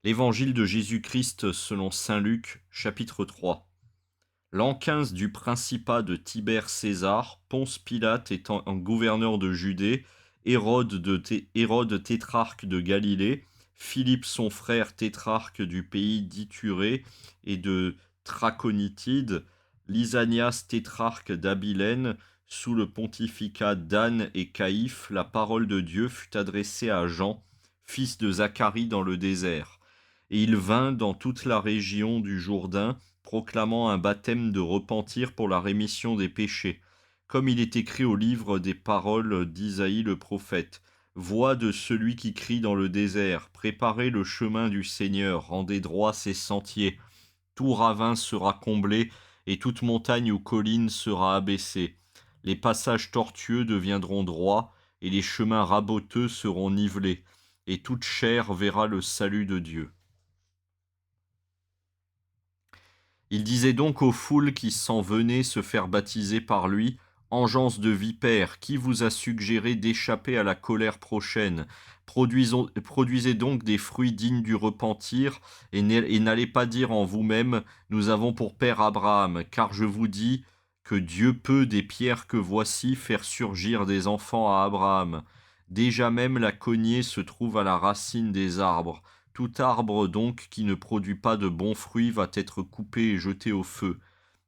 Évangile de Jésus-Christ selon saint Luc, chapitre 3. L'an 15 du principat de Tibère César, Ponce Pilate étant un gouverneur de Judée, Hérode tétrarque de Galilée, Philippe son frère tétrarque du pays d'Iturée et de Traconitide, Lysanias tétrarque d'Abilène, sous le pontificat d'Anne et Caïphe, la parole de Dieu fut adressée à Jean, fils de Zacharie dans le désert. Et il vint dans toute la région du Jourdain, proclamant un baptême de repentir pour la rémission des péchés, comme il est écrit au livre des paroles d'Isaïe le prophète. Voix de celui qui crie dans le désert, préparez le chemin du Seigneur, rendez droit ses sentiers. Tout ravin sera comblé, et toute montagne ou colline sera abaissée. Les passages tortueux deviendront droits, et les chemins raboteux seront nivelés, et toute chair verra le salut de Dieu. Il disait donc aux foules qui s'en venaient se faire baptiser par lui, « Engeance de vipères, qui vous a suggéré d'échapper à la colère prochaine? Produisez donc des fruits dignes du repentir, et n'allez pas dire en vous-même, nous avons pour père Abraham, car je vous dis que Dieu peut des pierres que voici faire surgir des enfants à Abraham. Déjà même la cognée se trouve à la racine des arbres. Tout arbre donc qui ne produit pas de bons fruits va être coupé et jeté au feu. »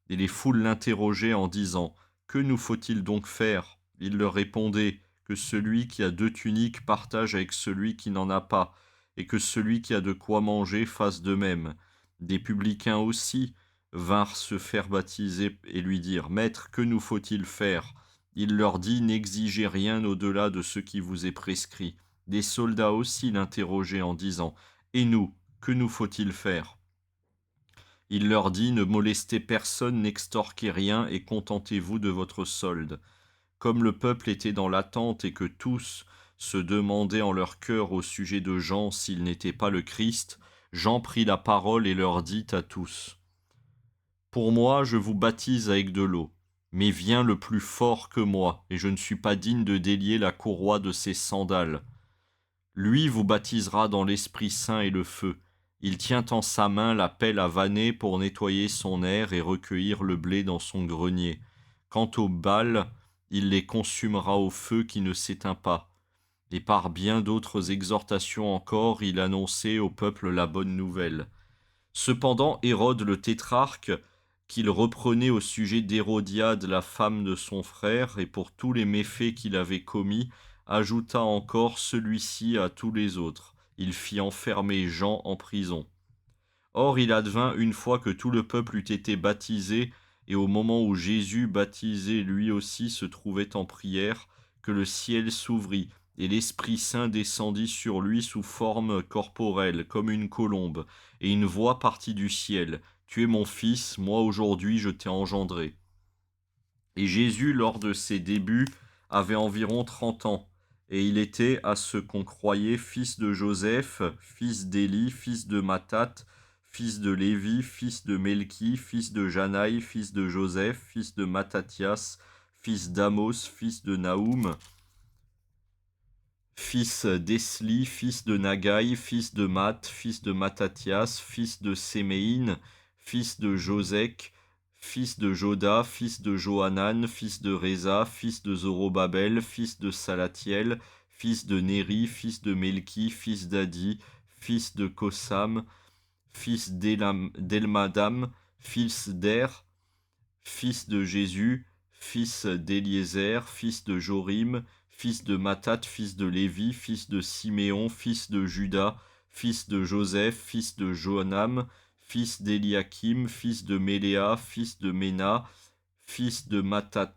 Et les foules l'interrogeaient en disant, « Que nous faut-il donc faire ?» Il leur répondait, « Que celui qui a 2 tuniques partage avec celui qui n'en a pas, et que celui qui a de quoi manger fasse de même. » Des publicains aussi vinrent se faire baptiser et lui dire, « Maître, que nous faut-il faire ?» Il leur dit, « N'exigez rien au-delà de ce qui vous est prescrit. » Des soldats aussi l'interrogeaient en disant, « Et nous, que nous faut-il faire ?» Il leur dit, « Ne molestez personne, n'extorquez rien, et contentez-vous de votre solde. » Comme le peuple était dans l'attente et que tous se demandaient en leur cœur au sujet de Jean s'il n'était pas le Christ, Jean prit la parole et leur dit à tous, « Pour moi, je vous baptise avec de l'eau, mais vient le plus fort que moi, et je ne suis pas digne de délier la courroie de ses sandales. Lui vous baptisera dans l'Esprit Saint et le feu. Il tient en sa main la pelle à vanner pour nettoyer son aire et recueillir le blé dans son grenier. Quant aux balles, il les consumera au feu qui ne s'éteint pas. » Et par bien d'autres exhortations encore, il annonçait au peuple la bonne nouvelle. Cependant, Hérode le tétrarque, qu'il reprenait au sujet d'Hérodiade, la femme de son frère, et pour tous les méfaits qu'il avait commis, ajouta encore celui-ci à tous les autres. Il fit enfermer Jean en prison. Or il advint, une fois que tout le peuple eut été baptisé, et au moment où Jésus, baptisé lui aussi, se trouvait en prière, que le ciel s'ouvrit, et l'Esprit Saint descendit sur lui sous forme corporelle, comme une colombe, et une voix partit du ciel, « Tu es mon Fils, moi aujourd'hui je t'ai engendré. » Et Jésus, lors de ses débuts, avait environ 30 ans, et il était, à ce qu'on croyait, fils de Joseph, fils d'Élie, fils de Mathat, fils de Lévi, fils de Melchi, fils de Janaï, fils de Joseph, fils de Mattathias, fils d'Amos, fils de Naoum, fils d'Esli, fils de Nagai, fils de Math, fils de Mattathias, fils de Séméine, fils de Josec, fils de Joda, fils de Johanan, fils de Réza, fils de Zorobabel, fils de Salatiel, fils de Néri, fils de Melchi, fils d'Adi, fils de Kosam, fils d'Elmadam, fils d'Er, fils de Jésus, fils d'Éliézer, fils de Jorim, fils de Mathat, fils de Lévi, fils de Siméon, fils de Juda, fils de Joseph, fils de Joanam, fils d'Eliakim, fils de Méléa, fils de Ména, fils de Mathat,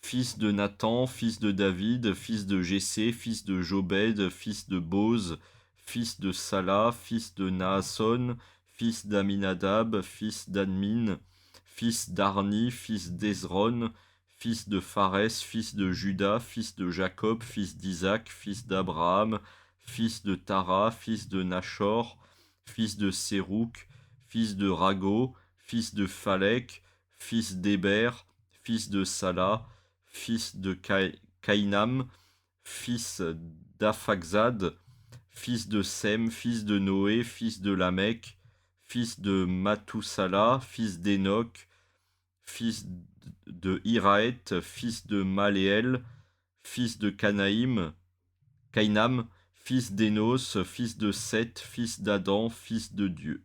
fils de Nathan, fils de David, fils de Jessé, fils de Jobed, fils de Boz, fils de Salah, fils de Naasson, fils d'Aminadab, fils d'Admin, fils d'Arni, fils d'Ezron, fils de Pharès, fils de Juda, fils de Jacob, fils d'Isaac, fils d'Abraham, fils de Tara, fils de Nachor, fils de Sérouk, fils de Rago, fils de Phalek, fils d'Héber, fils de Salah, fils de Caïnam, fils d'Aphaxad, fils de Sem, fils de Noé, fils de Lamech, fils de Mathusala, fils d'Enoch, fils de Iraët, fils de Maléel, fils de Cainam, fils d'Énos, fils de Seth, fils d'Adam, fils de Dieu.